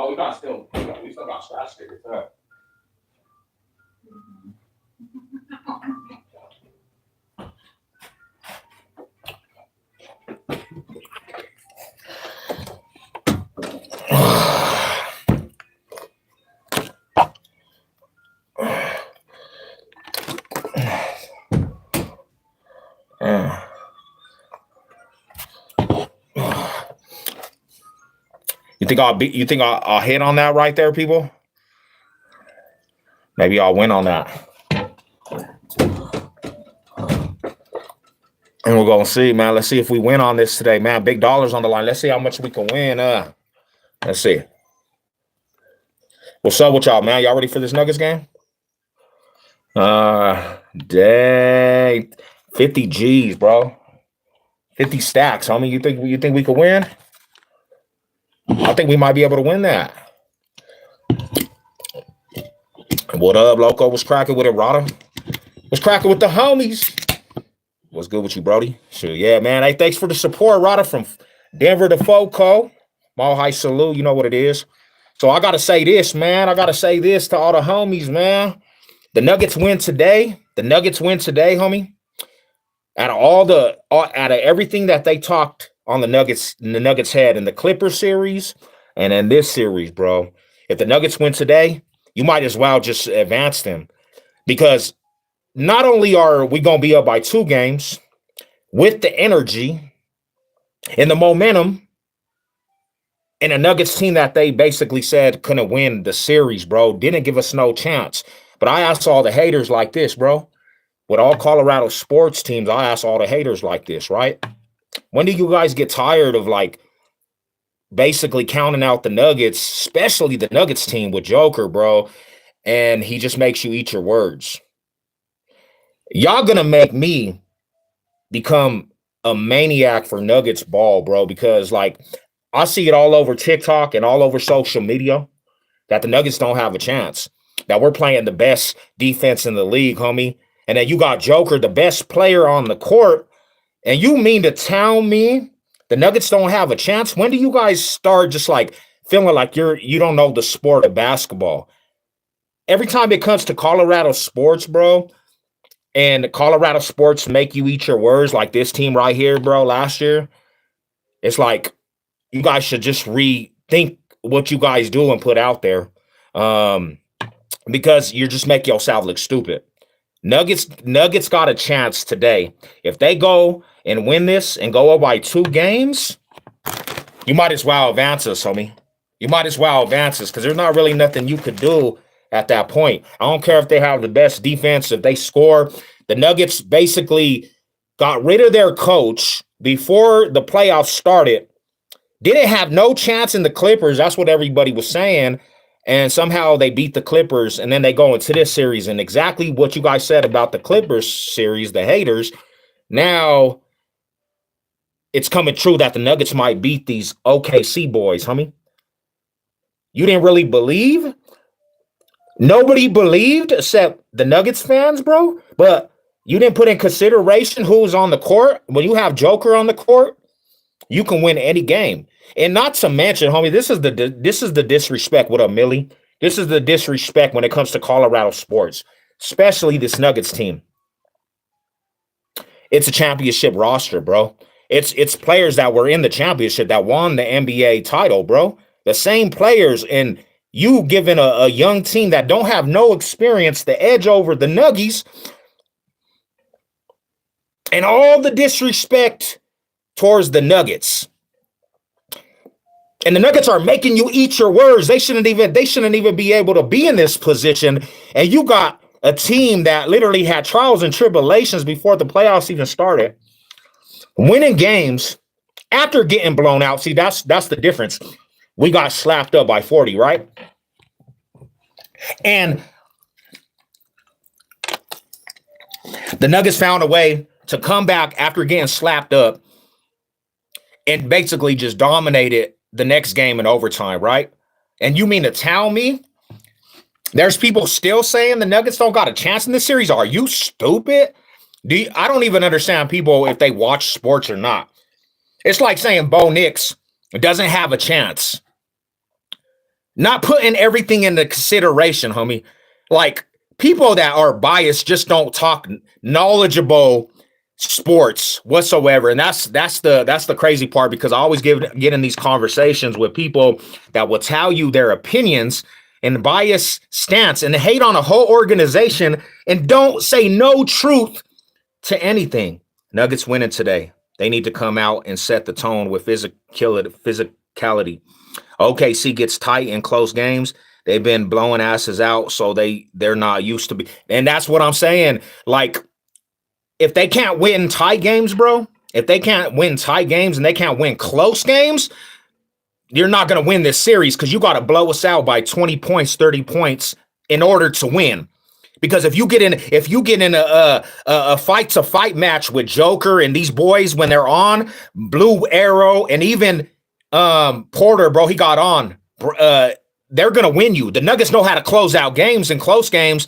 we still got scratch stickers. You think I'll hit on that right there, people? Maybe I'll win on that. And we're gonna see, man. Let's see if we win on this today, man. Big dollars on the line. Let's see how much we can win. Let's see. What's up with y'all, man? Y'all ready for this Nuggets game? Dang. 50 G's, bro. 50 stacks, homie. You think we could win? I think we might be able to win that. What up, Loco? What's cracking with it, Rada? What's cracking with the homies? What's good with you, Brody? Sure, yeah, man. Hey, thanks for the support, Rada, from Denver to Foco. Mall High salute. You know what it is. So I got to say this, man. I got to say this to all the homies, man. The Nuggets win today. The Nuggets win today, homie. Out of everything that they talked on the Nuggets had in the Clippers series and in this series, bro. If the Nuggets win today, you might as well just advance them, because not only are we going to be up by 2 games with the energy and the momentum and a Nuggets team that they basically said couldn't win the series, bro, didn't give us no chance. But I asked all the haters like this, bro. With all Colorado sports teams, I ask all the haters like this, right? When do you guys get tired of, like, basically counting out the Nuggets, especially the Nuggets team with Joker, bro, and he just makes you eat your words? Y'all gonna make me become a maniac for Nuggets ball, bro, because, like, I see it all over TikTok and all over social media that the Nuggets don't have a chance, that we're playing the best defense in the league, homie, and that you got Joker, the best player on the court, and you mean to tell me the Nuggets don't have a chance? When do you guys start just, like, feeling like you don't know the sport of basketball? Every time it comes to Colorado sports, bro, and Colorado sports make you eat your words, like this team right here, bro, last year, it's like you guys should just rethink what you guys do and put out there, because you're just making yourself look stupid. Nuggets got a chance today. If they go and win this and go up by 2 games, you might as well advance us, homie. You might as well advance us, because there's not really nothing you could do at that point. I don't care if they have the best defense, if they score. The Nuggets basically got rid of their coach before the playoffs started. Didn't have no chance in the Clippers. That's what everybody was saying. And somehow they beat the Clippers, and then they go into this series. And exactly what you guys said about the Clippers series, the haters, now it's coming true that the Nuggets might beat these OKC boys, homie. You didn't really believe? Nobody believed except the Nuggets fans, bro. But you didn't put in consideration who's on the court. When you have Joker on the court, you can win any game. And not to mention, homie, this is the disrespect. What up, Millie? This is the disrespect when it comes to Colorado sports, especially this Nuggets team. It's a championship roster, bro. It's players that were in the championship that won the NBA title, bro. The same players, and you giving a young team that don't have no experience the edge over the Nuggies, and all the disrespect towards the Nuggets. And the Nuggets are making you eat your words. They shouldn't even be able to be in this position. And you got a team that literally had trials and tribulations before the playoffs even started, winning games after getting blown out. See, that's the difference. We got slapped up by 40, right? And the Nuggets found a way to come back after getting slapped up and basically just dominated the next game in overtime, right? And you mean to tell me there's people still saying the Nuggets don't got a chance in this series? Are you stupid? I don't even understand people if they watch sports or not. It's like saying Bo Nix doesn't have a chance. Not putting everything into consideration, homie. Like, people that are biased just don't talk knowledgeable sports whatsoever. And that's the crazy part, because I always get in these conversations with people that will tell you their opinions and biased stance and hate on a whole organization and don't say no truth to anything. Nuggets winning today. They need to come out and set the tone with physicality. OKC gets tight in close games. They've been blowing asses out, so they're not used to be. And that's what I'm saying. Like, if they can't win tight games, bro, if they can't win tight games and they can't win close games, you're not going to win this series, because you got to blow us out by 20 points, 30 points in order to win. Because if you get in a fight to fight match with Joker and these boys when they're on, Blue Arrow, and even Porter, bro, he got on. They're going to win you. The Nuggets know how to close out games, and close games,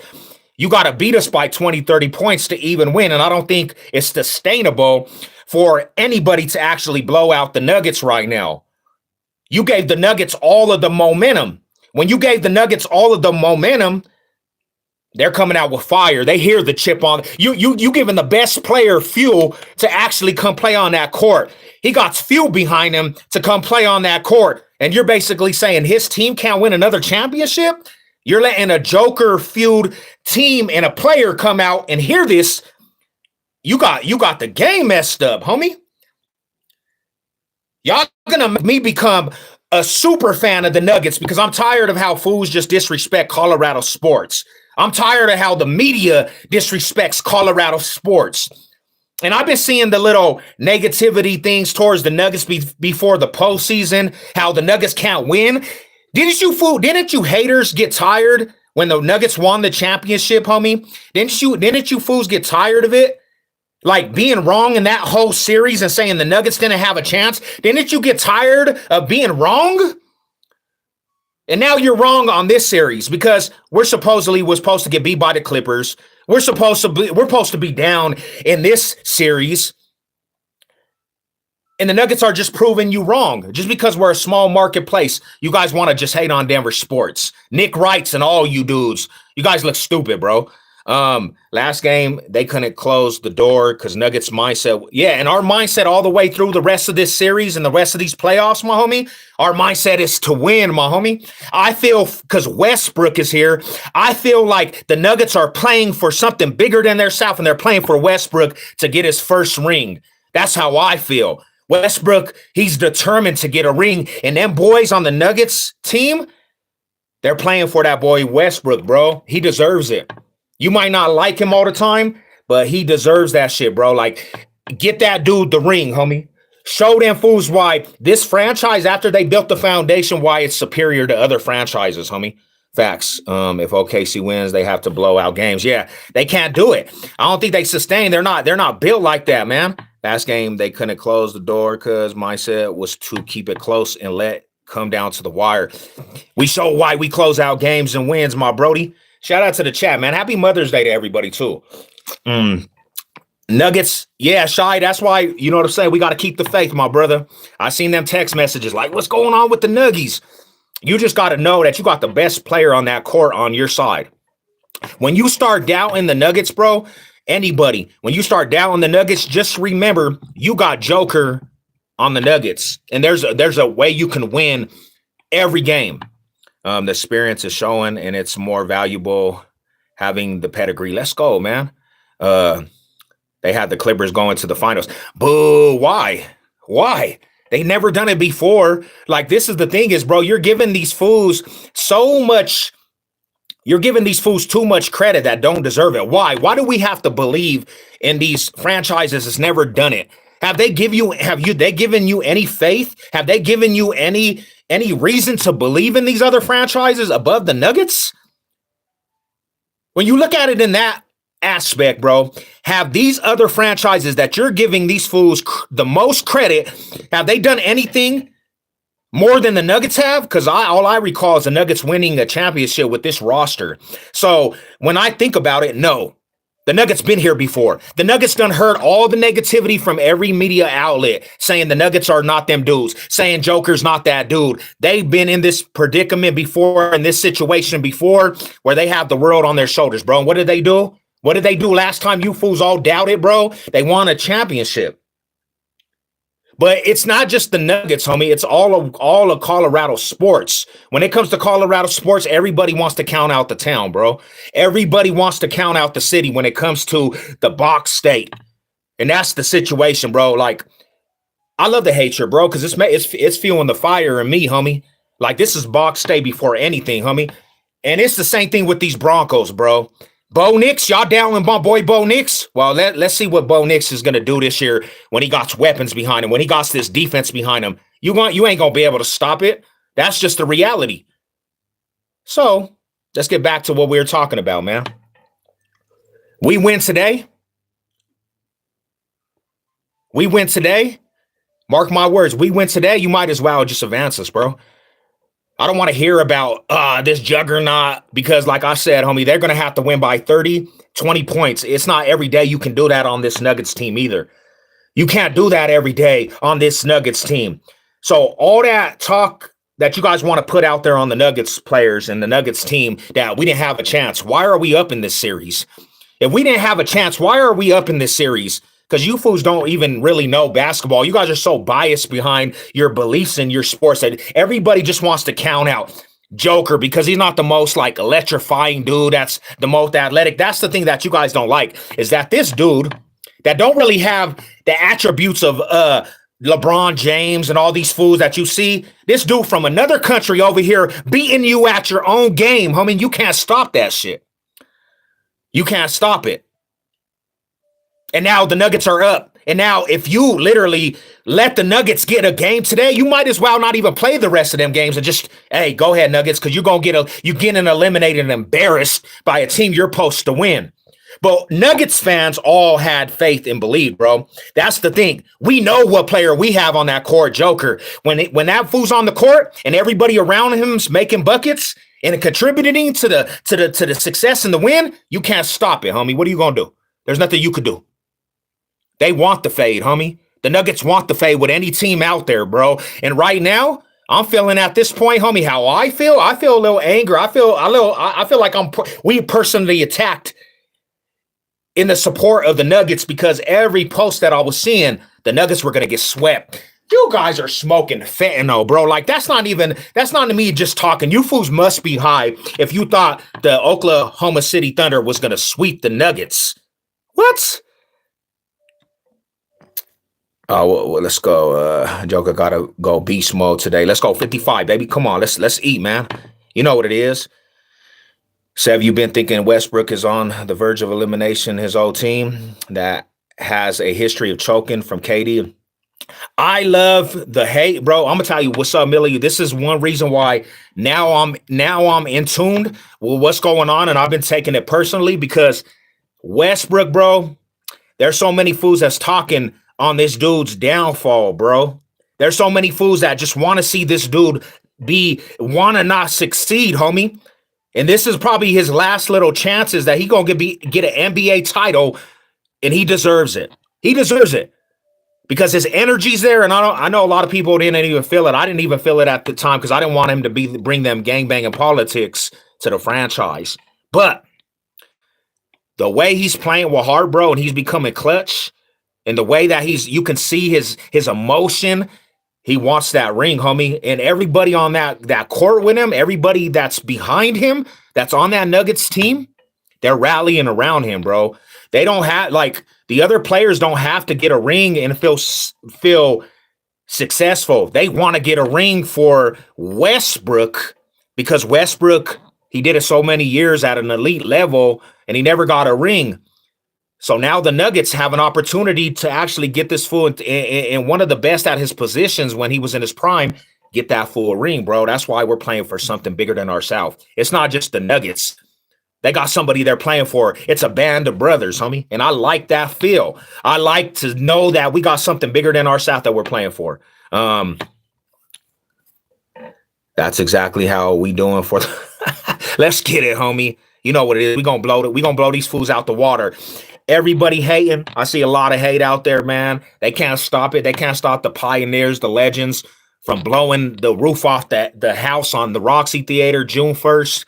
you got to beat us by 20, 30 points to even win. And I don't think it's sustainable for anybody to actually blow out the Nuggets right now. You gave the Nuggets all of the momentum. When you gave the Nuggets all of the momentum, they're coming out with fire. They hear the chip on you giving the best player fuel to actually come play on that court. He got fuel behind him to come play on that court. And you're basically saying his team can't win another championship? You're letting a Joker-fueled team and a player come out and hear this. You got the game messed up, homie. Y'all gonna make me become a super fan of the Nuggets, because I'm tired of how fools just disrespect Colorado sports. I'm tired of how the media disrespects Colorado sports. And I've been seeing the little negativity things towards the Nuggets before the postseason, how the Nuggets can't win. Didn't you haters get tired when the Nuggets won the championship, homie? Didn't you fools get tired of it? Like, being wrong in that whole series and saying the Nuggets didn't have a chance? Didn't you get tired of being wrong? And now you're wrong on this series, because we're supposed to get beat by the Clippers. We're supposed to be down in this series. And the Nuggets are just proving you wrong. Just because we're a small marketplace, you guys want to just hate on Denver sports. Nick Wrights and all you dudes, you guys look stupid, bro. Last game, they couldn't close the door because Nuggets mindset. Yeah, and our mindset all the way through the rest of this series and the rest of these playoffs, my homie, our mindset is to win, my homie. I feel, because Westbrook is here, I feel like the Nuggets are playing for something bigger than themselves, and they're playing for Westbrook to get his first ring. That's how I feel. Westbrook, he's determined to get a ring, and them boys on the Nuggets team, they're playing for that boy Westbrook, bro. He deserves it. You might not like him all the time, but he deserves that shit, bro. Like, get that dude the ring, homie. Show them fools why this franchise, after they built the foundation, why it's superior to other franchises, homie. Facts. If OKC wins, they have to blow out games. Yeah, they can't do it. I don't think they sustain. They're not built like that, man. Last game, they couldn't close the door because mindset was to keep it close and let come down to the wire. We show why we close out games and wins, my Brody. Shout out to the chat, man. Happy Mother's Day to everybody, too. Nuggets, yeah, Shy, that's why, you know what I'm saying? We got to keep the faith, my brother. I seen them text messages like, what's going on with the Nuggies? You just got to know that you got the best player on that court on your side. When you start doubting the Nuggets, bro, anybody, when you start doubting the Nuggets, just remember you got Joker on the Nuggets. And there's a way you can win every game. The experience is showing, and it's more valuable having the pedigree. Let's go, man. They had the Clippers going to the finals. Boo, why? They never done it before. Like, this is the thing is, bro, you're giving these fools too much credit that don't deserve it. Why? Why do we have to believe in these franchises that's never done it? Have they given you any faith? Have they given you any reason to believe in these other franchises above the Nuggets? When you look at it in that aspect, bro, have these other franchises that you're giving these fools the most credit, have they done anything more than the Nuggets have? Because all I recall is the Nuggets winning a championship with this roster. So when I think about it, no. The Nuggets been here before. The Nuggets done heard all the negativity from every media outlet saying the Nuggets are not them dudes, saying Joker's not that dude. They've been in this predicament before, in this situation before, where they have the world on their shoulders, bro. And what did they do? What did they do last time you fools all doubted, bro? They won a championship. But it's not just the Nuggets, homie. It's all of Colorado sports. When it comes to Colorado sports, everybody wants to count out the town, bro. Everybody wants to count out the city when it comes to the box state. And that's the situation, bro. Like, I love the hatred, bro, because it's fueling the fire in me, homie. Like, this is box state before anything, homie. And it's the same thing with these Broncos, bro. Bo Nix, y'all down with my boy Bo Nix? Well, let's see what Bo Nix is going to do this year when he got weapons behind him, when he got this defense behind him. You ain't going to be able to stop it. That's just the reality. So, let's get back to what we were talking about, man. We win today. We win today. Mark my words. We win today. You might as well just advance us, bro. I don't want to hear about this juggernaut because, like I said, homie, they're going to have to win by 30, 20 points. It's not every day you can do that on this Nuggets team either. You can't do that every day on this Nuggets team. So all that talk that you guys want to put out there on the Nuggets players and the Nuggets team that we didn't have a chance, why are we up in this series? If we didn't have a chance, why are we up in this series? Because you fools don't even really know basketball. You guys are so biased behind your beliefs in your sports that everybody just wants to count out Joker because he's not the most like electrifying dude. That's the most athletic. That's the thing that you guys don't like is that this dude that don't really have the attributes of LeBron James and all these fools that you see, this dude from another country over here beating you at your own game. I mean, you can't stop that shit. You can't stop it. And now the Nuggets are up. And now if you literally let the Nuggets get a game today, you might as well not even play the rest of them games and just, hey, go ahead, Nuggets, because you're going to you getting eliminated and embarrassed by a team you're supposed to win. But Nuggets fans all had faith and believed, bro. That's the thing. We know what player we have on that court, Joker. When that fool's on the court and everybody around him's making buckets and contributing to the success and the win, you can't stop it, homie. What are you going to do? There's nothing you could do. They want the fade, homie. The Nuggets want the fade with any team out there, bro. And right now, I'm feeling at this point, homie, how I feel. I feel a little anger. I feel like we personally attacked in the support of the Nuggets because every post that I was seeing, the Nuggets were gonna get swept. You guys are smoking fentanyl, bro. Like that's not me just talking. You fools must be high if you thought the Oklahoma City Thunder was gonna sweep the Nuggets. What? Oh, well, let's go. Joker gotta go beast mode today. Let's go 55, baby. Come on, let's eat, man. You know what it is. Sev, you been thinking Westbrook is on the verge of elimination, his old team that has a history of choking from KD. I love the hate, bro. I'm gonna tell you what's up, Millie. This is one reason why now I'm in tune with what's going on, and I've been taking it personally because Westbrook, bro. There's so many fools that's talking on this dude's downfall, bro. There's so many fools that just want to see this dude want to not succeed, homie. And this is probably his last little chances that he gonna get an NBA title, and he deserves it. He deserves it because his energy's there, and I know a lot of people didn't even feel it. I didn't even feel it at the time because I didn't want him to bring them gangbanging politics to the franchise. But the way he's playing with heart, bro, and he's becoming clutch. And the way that you can see his emotion, he wants that ring, homie. And everybody on that court with him, everybody that's behind him, that's on that Nuggets team, they're rallying around him, bro. They don't have, like, the other players don't have to get a ring and feel successful. They want to get a ring for Westbrook because Westbrook, he did it so many years at an elite level and he never got a ring. So now the Nuggets have an opportunity to actually get this fool in one of the best at his positions when he was in his prime, get that full ring, bro. That's why we're playing for something bigger than ourselves. It's not just the Nuggets. They got somebody they're playing for. It's a band of brothers, homie. And I like that feel. I like to know that we got something bigger than ourselves that we're playing for. That's exactly how we doing for Let's get it, homie. You know what it is. We gonna blow these fools out the water. Everybody hating. I see a lot of hate out there, man. They can't stop it. They can't stop the pioneers, the legends, from blowing the roof off the house on the Roxy Theater June 1st.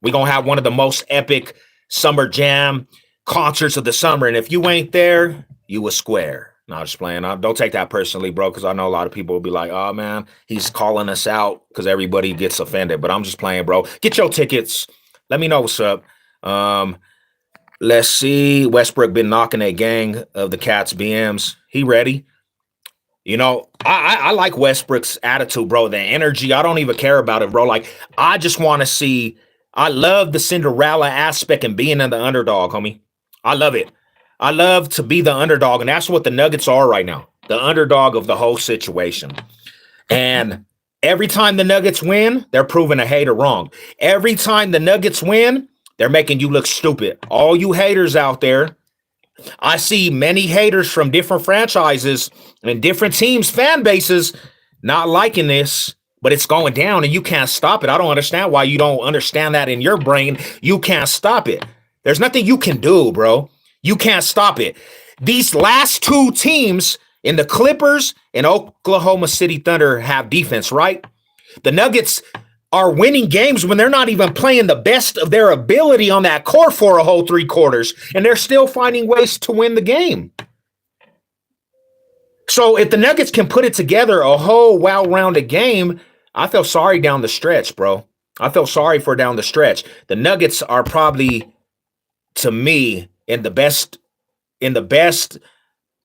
We're gonna have one of the most epic summer jam concerts of the summer. And if you ain't there, you a square. No, just playing. Don't take that personally, bro, because I know a lot of people will be like, oh, man, he's calling us out because everybody gets offended. But I'm just playing, bro. Get your tickets. Let me know what's up. Let's see. Westbrook been knocking a gang of the Cats BMs. He ready. You know, I like Westbrook's attitude, bro. The energy. I don't even care about it, bro. Like, I just want to see. I love the Cinderella aspect and being in the underdog, homie. I love it. I love to be the underdog, and that's what the Nuggets are right now. The underdog of the whole situation. And every time the Nuggets win, they're proving a hater wrong. Every time the Nuggets win, they're making you look stupid. All you haters out there, I see many haters from different franchises and different teams, fan bases, not liking this, but it's going down and you can't stop it. I don't understand why you don't understand that in your brain. You can't stop it. There's nothing you can do, bro. You can't stop it. These last two teams in the Clippers and Oklahoma City Thunder have defense, right? The Nuggets are winning games when they're not even playing the best of their ability on that court for a whole 3 quarters, and they're still finding ways to win the game. So if the Nuggets can put it together a whole well-rounded game, I feel sorry down the stretch, bro. I feel sorry for down the stretch. The Nuggets are probably, to me, in the best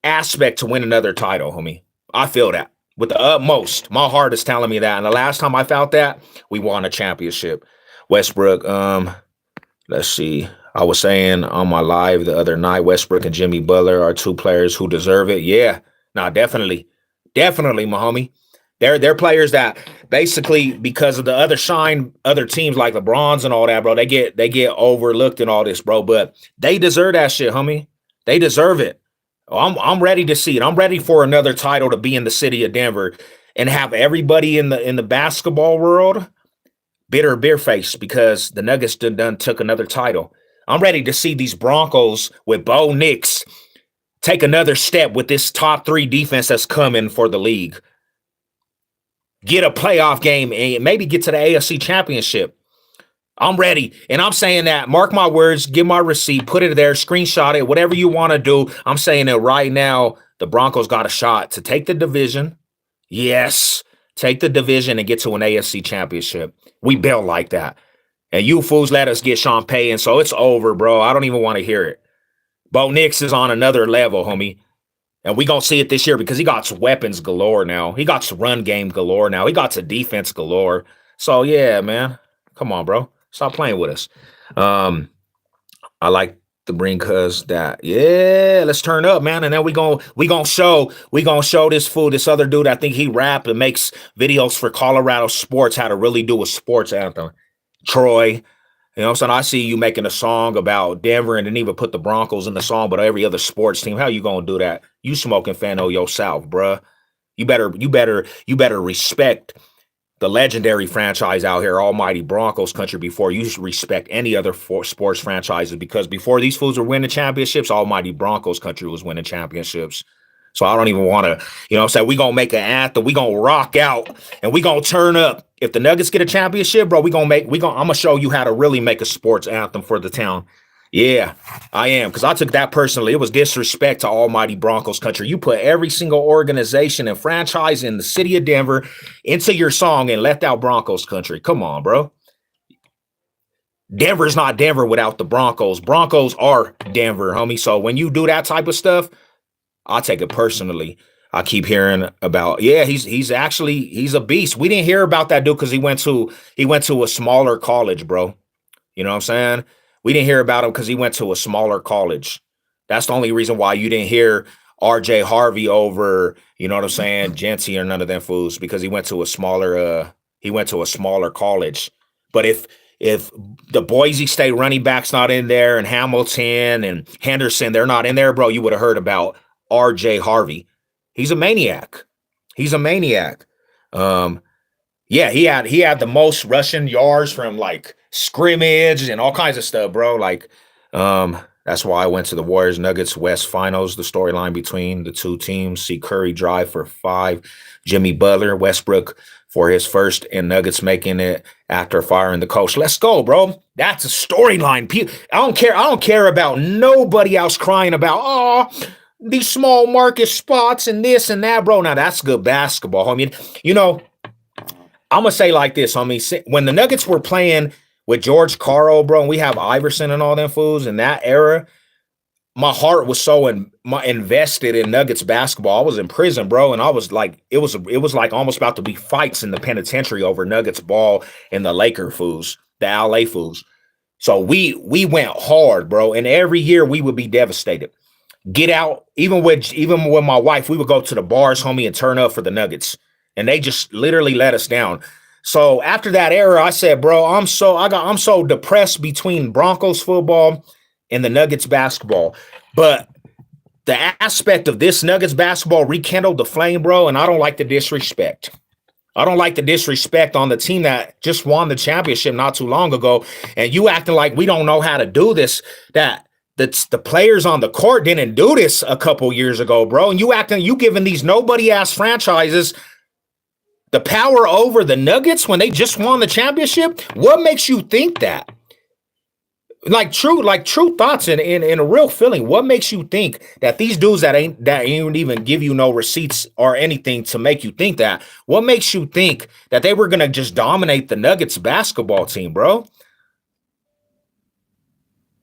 aspect to win another title, homie. I feel that with the utmost. My heart is telling me that. And the last time I felt that, we won a championship. Westbrook, let's see. I was saying on my live the other night, Westbrook and Jimmy Butler are 2 players who deserve it. Yeah, no, definitely. Definitely, my homie. They're players that basically, because of the other teams like LeBron's and all that, bro, they get overlooked and all this, bro. But they deserve that shit, homie. They deserve it. I'm ready to see it. I'm ready for another title to be in the city of Denver and have everybody in the basketball world beer face because the Nuggets done took another title. I'm ready to see these Broncos with Bo Nix take another step with this top 3 defense that's coming for the league. Get a playoff game and maybe get to the AFC Championship. I'm ready. And I'm saying that, mark my words, give my receipt, put it there, screenshot it, whatever you want to do. I'm saying that right now, the Broncos got a shot to take the division. Yes, take the division and get to an AFC Championship. We built like that. And you fools let us get Sean Payton, so it's over, bro. I don't even want to hear it. Bo Nix is on another level, homie. And we going to see it this year because he got weapons galore now. He got run game galore now. He got defense galore. So, yeah, man. Come on, bro. Stop playing with us. I like to bring cuz that. Yeah, let's turn up, man. And then we gonna show this fool, this other dude. I think he rap and makes videos for Colorado sports, how to really do a sports anthem. Troy. You know what I'm saying? I see you making a song about Denver and didn't even put the Broncos in the song, but every other sports team. How you gonna do that? You smoking fan of yourself, bruh. You better respect the legendary franchise out here, Almighty Broncos country, before you respect any other sports franchises. Because before these fools were winning championships, Almighty Broncos country was winning championships. So I don't even want to, you know what I'm saying? We're going to make an anthem. We're going to rock out and we're going to turn up. If the Nuggets get a championship, bro, I'm going to show you how to really make a sports anthem for the town. Yeah, I am. Because I took that personally. It was disrespect to Almighty Broncos country. You put every single organization and franchise in the city of Denver into your song and left out Broncos country. Come on, bro. Denver's not Denver without the Broncos. Broncos are Denver, homie. So when you do that type of stuff, I take it personally. I keep hearing about, yeah, he's a beast. We didn't hear about that dude because he went to a smaller college, bro. You know what I'm saying? We didn't hear about him because he went to a smaller college. That's the only reason why you didn't hear RJ Harvey over, you know what I'm saying, Genty or none of them fools, because he went to a smaller college. But if the Boise State running back's not in there and Hamilton and Henderson, they're not in there, bro, you would have heard about RJ Harvey. He's a maniac. Yeah, he had the most rushing yards from like scrimmage and all kinds of stuff, bro. Like, that's why I went to the Warriors Nuggets West Finals. The storyline between the two teams: see Curry drive for 5, Jimmy Butler, Westbrook for his first, and Nuggets making it after firing the coach. Let's go, bro. That's a storyline. I don't care. I don't care about nobody else crying about, oh, these small market spots and this and that, bro. Now that's good basketball, homie. You know, I'm gonna say like this, homie. When the Nuggets were playing with George Karl, bro, and we have Iverson and all them fools in that era, my heart was so invested in Nuggets basketball. I was in prison, bro, and I was like, it was like almost about to be fights in the penitentiary over Nuggets ball and the Laker fools, the LA fools. So we went hard, bro, and every year we would be devastated. Get out, even with my wife, we would go to the bars, homie, and turn up for the Nuggets, and they just literally let us down. So after that era, I said, bro, I'm so depressed between Broncos football and the Nuggets basketball. But the aspect of this Nuggets basketball rekindled the flame, bro, and I don't like the disrespect. I don't like the disrespect on the team that just won the championship not too long ago, and you acting like we don't know how to do this, that the players on the court didn't do this a couple years ago, bro, and you giving these nobody-ass franchises the power over the Nuggets when they just won the championship. What makes you think that? Like true thoughts and a real feeling. What makes you think that these dudes that ain't even give you no receipts or anything to make you think that? What makes you think that they were gonna just dominate the Nuggets basketball team, bro?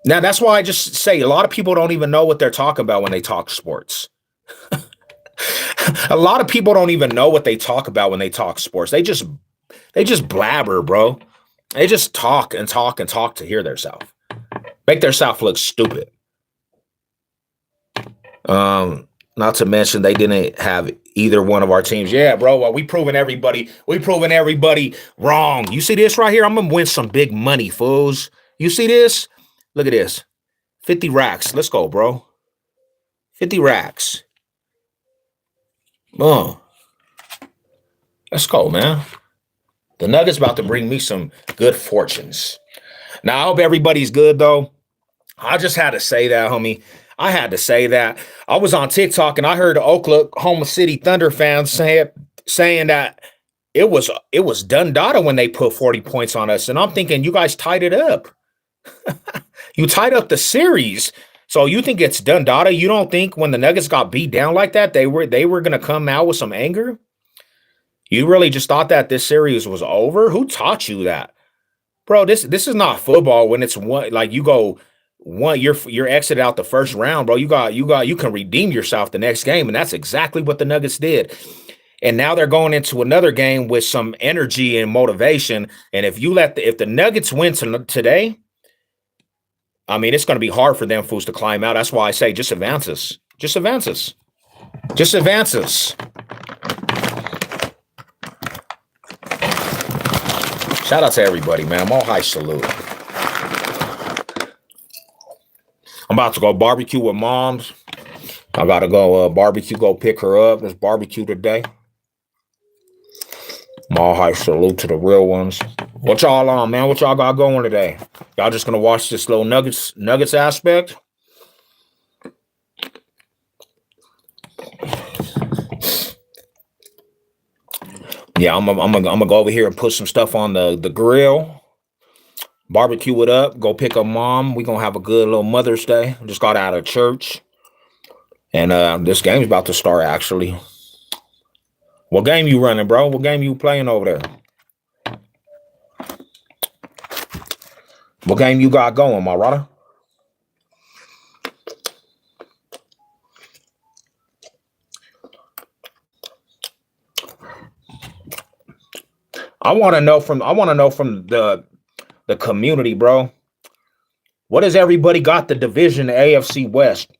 Now that's why I just say a lot of people don't even know what they're talking about when they talk sports. A lot of people don't even know what they talk about when they talk sports. They just blabber, bro. They just talk and talk and talk to hear themselves. Make themselves look stupid. Not to mention they didn't have either one of our teams. Yeah, bro. Well, we proving everybody wrong. You see this right here? I'm gonna win some big money, fools. You see this? Look at this. 50 racks. Let's go, bro. 50 racks. Oh. Let's go, man. The Nuggets about to bring me some good fortunes. Now, I hope everybody's good, though. I just had to say that, homie. I had to say that. I was on TikTok, and I heard the Oklahoma City Thunder fans saying that it was done data when they put 40 points on us. And I'm thinking, you guys tied it up. You tied up the series. So you think it's done data? You don't think when the Nuggets got beat down like that, they were going to come out with some anger? You really just thought that this series was over? Who taught you that? Bro, this is not football when it's one, like you go one, you're exited out the first round, bro. You can redeem yourself the next game, and that's exactly what the Nuggets did. And now they're going into another game with some energy and motivation. And if the Nuggets win today, I mean, it's going to be hard for them fools to climb out. That's why I say just advance us. Just advance us. Just advance us. Shout out to everybody, man. I'm all high salute. I'm about to go barbecue with moms. I got to go barbecue, go pick her up. There's barbecue today. I'm all high salute to the real ones. What y'all on, man? What y'all got going today? Y'all just going to watch this little Nuggets aspect? Yeah, I'm gonna go over here and put some stuff on the grill, barbecue it up, go pick up mom. We're gonna have a good little Mother's Day. Just got out of church. And this game's about to start, actually. What game you running, bro? What game you playing over there? What game you got going, my brother? I want to know from the community, bro. What has everybody got the division, the AFC West?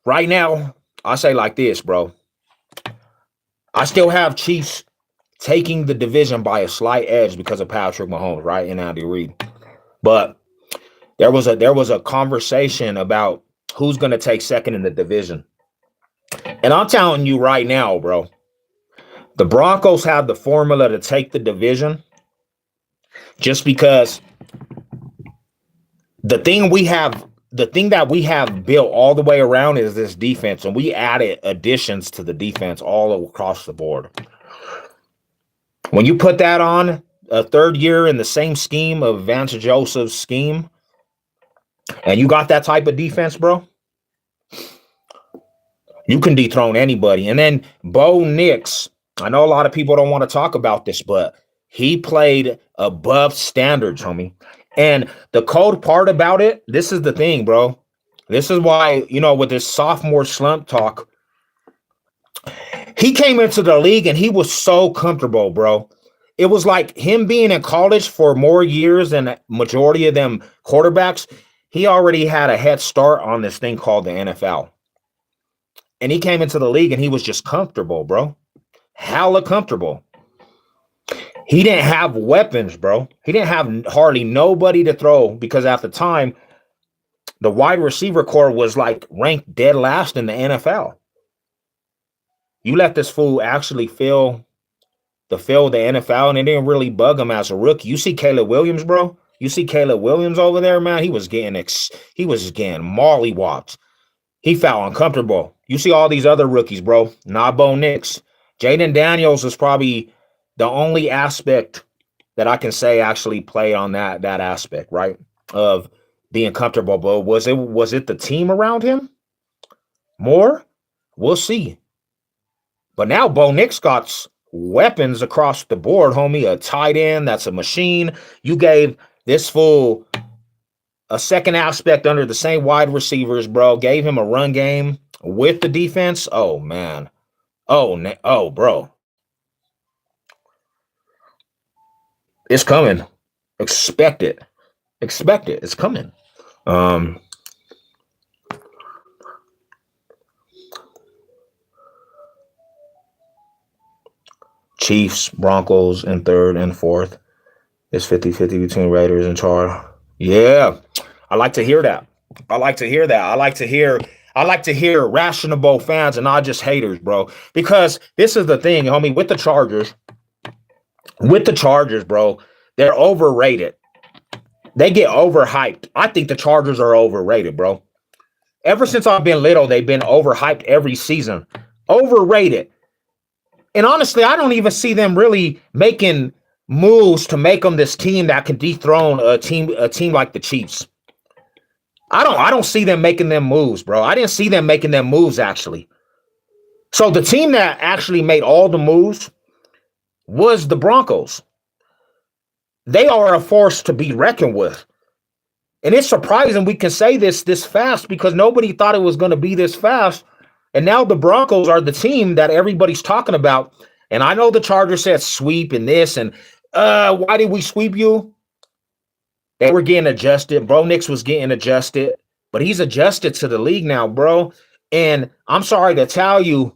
Right now, I say like this, bro. I still have Chiefs taking the division by a slight edge because of Patrick Mahomes, right? And Andy Reid. But there was a conversation about who's going to take second in the division. And I'm telling you right now, bro, the Broncos have the formula to take the division. just because the thing that we have built all the way around is this defense, and we added additions to the defense all across the board. When you put that on a third year in the same scheme of Vance Joseph's scheme, and you got that type of defense, bro, you can dethrone anybody. And then Bo Nix, I know a lot of people don't want to talk about this, but he played above standards, homie. And the cold part about it, this is the thing, bro. This is why, with this sophomore slump talk, he came into the league and he was so comfortable, bro. It was like him being in college for more years than majority of them quarterbacks. He already had a head start on this thing called the NFL. And he came into the league and he was just comfortable, bro. Hella comfortable. He didn't have weapons, bro. He didn't have hardly nobody to throw because at the time, the wide receiver core was like ranked dead last in the NFL. You let this fool actually fill the NFL, and it didn't really bug him as a rookie. You see Caleb Williams, bro. You see Caleb Williams over there, man. He was getting mollywopped. He felt uncomfortable. You see all these other rookies, bro. Not Bo Nix. Jaden Daniels is probably the only aspect that I can say actually play on that aspect, right? Of being comfortable. But was it the team around him? More? We'll see. But now Bo Nix got weapons across the board, homie. A tight end, that's a machine. You gave this fool a second aspect under the same wide receivers, bro. Gave him a run game with the defense. Oh, man. Oh, bro. It's coming. Expect it. It's coming. Chiefs, Broncos in third and fourth. It's 50-50 between Raiders and Char. Yeah. I like to hear that. I like to hear rational fans and not just haters, bro. Because this is the thing, homie, with the Chargers, bro, they're overrated. They get overhyped. I think the Chargers are overrated, bro. Ever since I've been little, they've been overhyped every season. Overrated. And honestly, I don't even see them really making moves to make them this team that can dethrone a team like the Chiefs. I don't see them making them moves, bro. I didn't see them making them moves, actually. So the team that actually made all the moves was the Broncos. They are a force to be reckoned with. And it's surprising we can say this fast because nobody thought it was going to be this fast. And now the Broncos are the team that everybody's talking about. And I know the Chargers said sweep and this and why did we sweep you? They were getting adjusted. Bo Nix was getting adjusted, but he's adjusted to the league now, bro. And I'm sorry to tell you,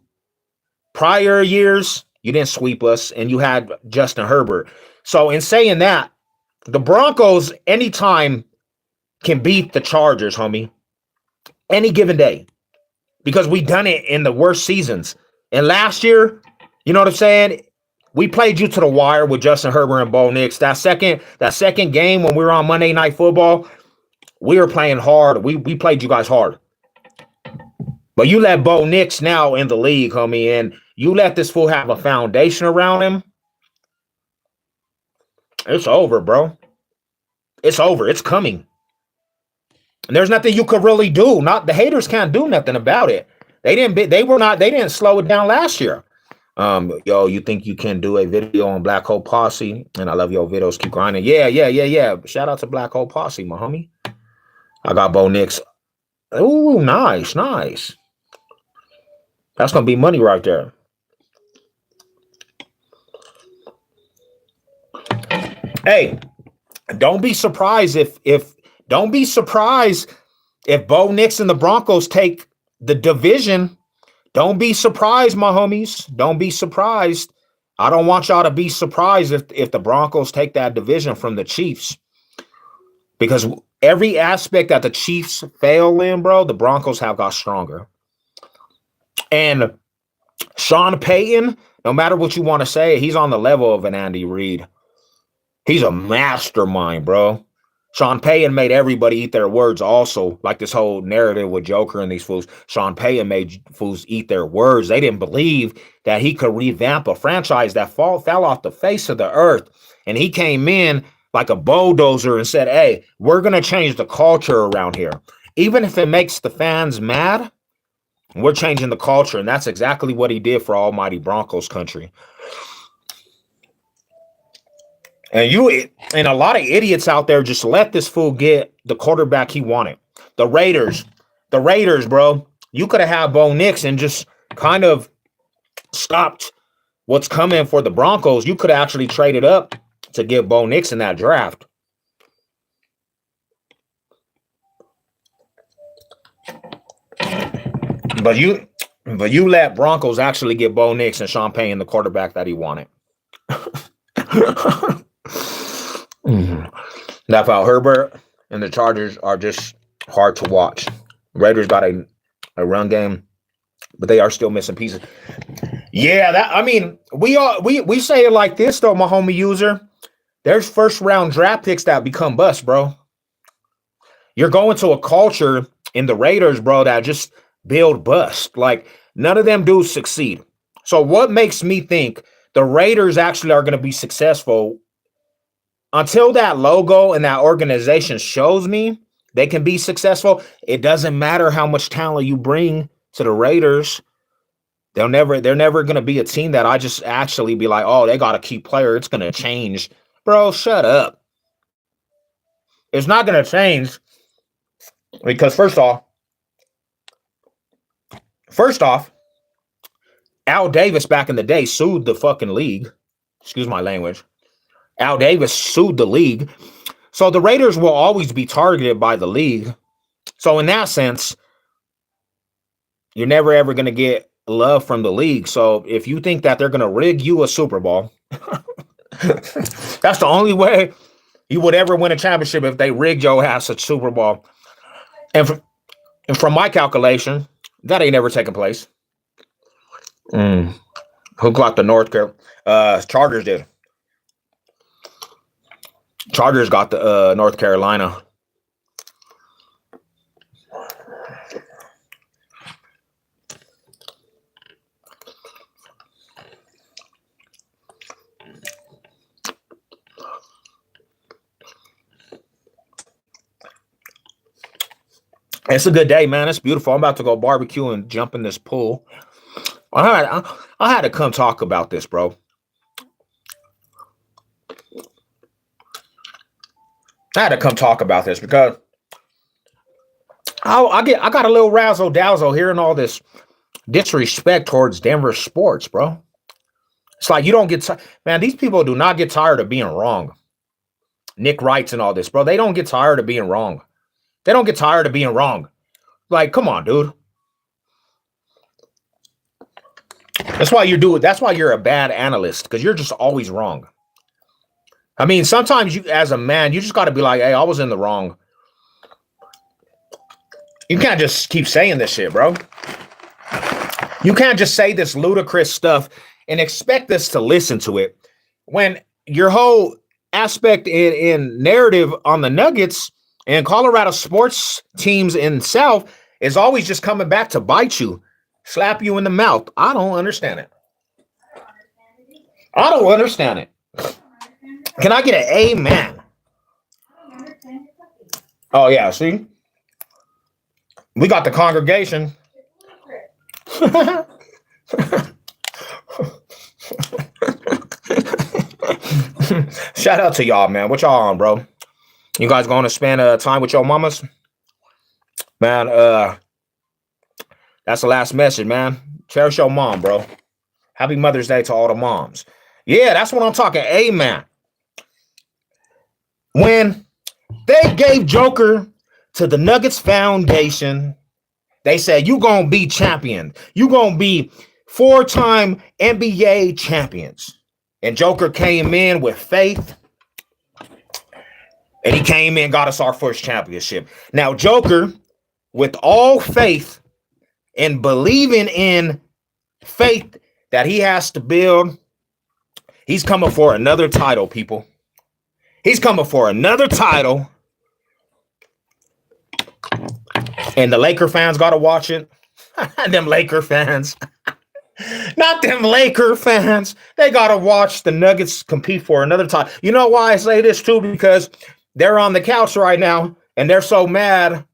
prior years, you didn't sweep us and you had Justin Herbert. So in saying that, the Broncos anytime can beat the Chargers, homie. Any given day. Because we done it in the worst seasons. And last year, you know what I'm saying? We played you to the wire with Justin Herbert and Bo Nix. That second game when we were on Monday Night Football, we were playing hard. We played you guys hard. But you let Bo Nix now in the league, homie, and you let this fool have a foundation around him. It's over, bro. It's over. It's coming. And there's nothing you could really do. Not the haters can't do nothing about it. They didn't slow it down last year. Yo, you think you can do a video on Black Hole Posse? And I love your videos. Keep grinding. Yeah. Shout out to Black Hole Posse, my homie. I got Bo Nix. Ooh, nice. That's gonna be money right there. Hey, don't be surprised if Bo Nix and the Broncos take the division. Don't be surprised, my homies. Don't be surprised. I don't want y'all to be surprised if the Broncos take that division from the Chiefs. Because every aspect that the Chiefs fail in, bro, the Broncos have got stronger. And Sean Payton, no matter what you want to say, he's on the level of an Andy Reid. He's a mastermind, bro. Sean Payton made everybody eat their words also, like this whole narrative with Joker and these fools. Sean Payton made fools eat their words. They didn't believe that he could revamp a franchise that fell off the face of the earth. And he came in like a bulldozer and said, hey, we're going to change the culture around here. Even if it makes the fans mad, we're changing the culture. And that's exactly what he did for almighty Broncos country. And a lot of idiots out there just let this fool get the quarterback he wanted. The Raiders, bro. You could have had Bo Nix and just kind of stopped what's coming for the Broncos. You could have actually traded up to get Bo Nix in that draft. But you let Broncos actually get Bo Nix and Sean Payton the quarterback that he wanted. That's how Herbert and the Chargers are just hard to watch. Raiders got a run game, but they are still missing pieces. Yeah, we say it like this though, my homie user. There's first round draft picks that become bust, bro. You're going to a culture in the Raiders, bro, that just build bust. Like none of them dudes succeed. So what makes me think the Raiders actually are going to be successful? Until that logo and that organization shows me they can be successful, it doesn't matter how much talent you bring to the Raiders. They're never going to be a team that I just actually be like, oh, they got a key player. It's going to change. Bro, shut up. It's not going to change because first off, Al Davis back in the day sued the fucking league. Excuse my language. Al Davis sued the league. So the Raiders will always be targeted by the league. So in that sense, you're never ever going to get love from the league. So if you think that they're going to rig you a Super Bowl, that's the only way you would ever win a championship, if they rigged your ass a Super Bowl. And from my calculation, that ain't never taken place. Who got the North Carolina? Chargers did. Chargers got the North Carolina. It's a good day, man. It's beautiful. I'm about to go barbecue and jump in this pool. I had to come talk about this, bro. I had to come talk about this because I got a little razzle dazzle hearing all this disrespect towards Denver sports, bro. It's like you don't get man. These people do not get tired of being wrong. Nick Wrights and all this, bro. They don't get tired of being wrong. They don't get tired of being wrong. Like, come on, dude. That's why you're a bad analyst, because you're just always wrong. I mean, sometimes you, as a man, you just got to be like, hey, I was in the wrong. You can't just keep saying this shit, bro. You can't just say this ludicrous stuff and expect us to listen to it when your whole aspect in narrative on the Nuggets and Colorado sports teams in South is always just coming back to bite you, slap you in the mouth. I don't understand it. I don't understand it. Can I get an amen? Oh, yeah, see? We got the congregation. Shout out to y'all, man. What y'all on, bro? You guys going to spend time with your mamas? Man, that's the last message, man. Cherish your mom, bro. Happy Mother's Day to all the moms. Yeah, that's what I'm talking. Amen. When they gave Joker to the Nuggets Foundation, they said, you going to be champion. You going to be 4-time NBA champions. And Joker came in with faith. And he came in, got us our first championship. Now, Joker, with all faith and believing in faith that he has to build, he's coming for another title, people. He's coming for another title. And the Laker fans got to watch it. Them Laker fans. Not them Laker fans. They got to watch the Nuggets compete for another title. You know why I say this too? Because they're on the couch right now and they're so mad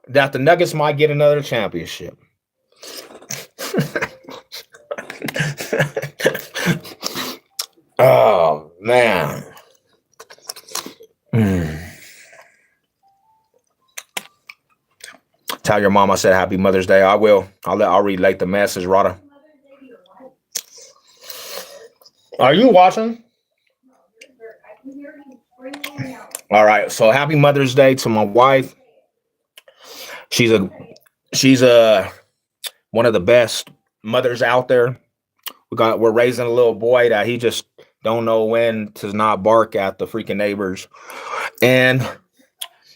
that the Nuggets might get another championship. Oh, man. Tell your mom I said happy Mother's Day. I will. I'll relate the message, Rada. Are you watching? All right. So happy Mother's Day to my wife. She's one of the best mothers out there. We're raising a little boy that he just don't know when to not bark at the freaking neighbors. And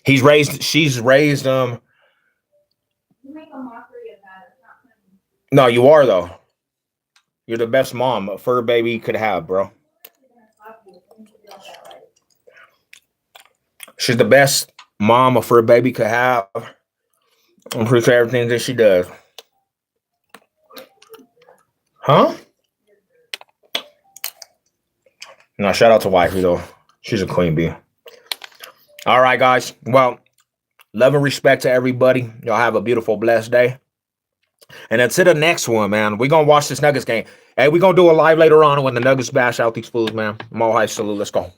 she's raised him. You make a mockery of that. It's not funny. No, you are though. You're the best mom a fur baby could have, bro. She's the best mom a fur baby could have. I'm pretty sure everything that she does. Huh? No, shout out to wifey though. She's a queen bee. All right, guys. Well, love and respect to everybody. Y'all have a beautiful, blessed day. And until the next one, man, we're going to watch this Nuggets game. Hey, we're going to do a live later on when the Nuggets bash out these fools, man. Mo High salute. Let's go.